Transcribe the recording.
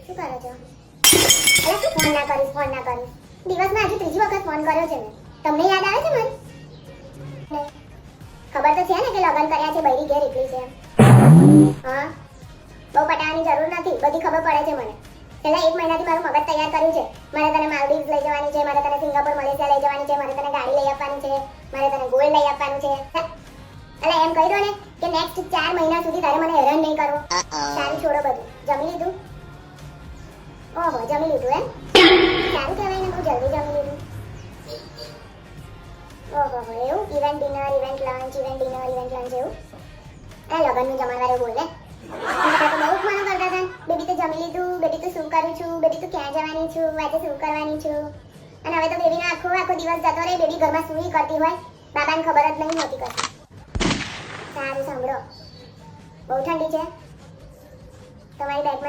શું કરો છો? અરે શું ફોન ના કરીશ. દિવસમાં આજે ત્રીજી વખત ફોન કર્યો છે મેં. તમને યાદ આવે છે મને? નહીં. ખબર તો છે ને કે લગ્ન કર્યા છે, બૈરી ઘેર એકલી છે. હા. બહુ પટાવાની જરૂર નથી, બધી ખબર પડે છે મને. છેલ્લા 1 મહિનાથી મારું મગજ તૈયાર કર્યું છે. મારે તને માલદીવ્સ લઈ જવાની છે, મારે તને સિંગાપોર મલેશિયા લઈ જવાની છે, મારે તને ગાડી લઈ આપવાની છે, મારે તને ગોલ્ડ લઈ આપવાનું છે. એટલે એમ કહી દો ને કે નેક્સ્ટ 4 મહિના સુધી તારે મને હેરાન નહીં કરવો. સારું છોડો બધું. જમી લીધું? ઓહો, જમી લીધું એમ? સારું કહેવાય ને, બહુ જલ્દી જમી લીધું. ઓહો, એવું? ઇવેન્ટ ડિનર, ઇવેન્ટ લંચ એવું? લગ્નનું જમણવાર એવું બોલે. બહુ જ મનો કરતા હતા. બેબી તો જમી લીધું, બેબી તો શું કરું છું, બેબી તો ક્યાં જવાની છું, આજે શું કરવાની છું. અને હવે તો બેબીનો આખો દિવસ જતો રહે, બેબી ઘરમાં સૂઈ કરતી હોય, બાબાને ખબર જ નહીં હોતી કશું. સારું સાંભળો, બહુ ઠંડી છે તમારી બેગમાં.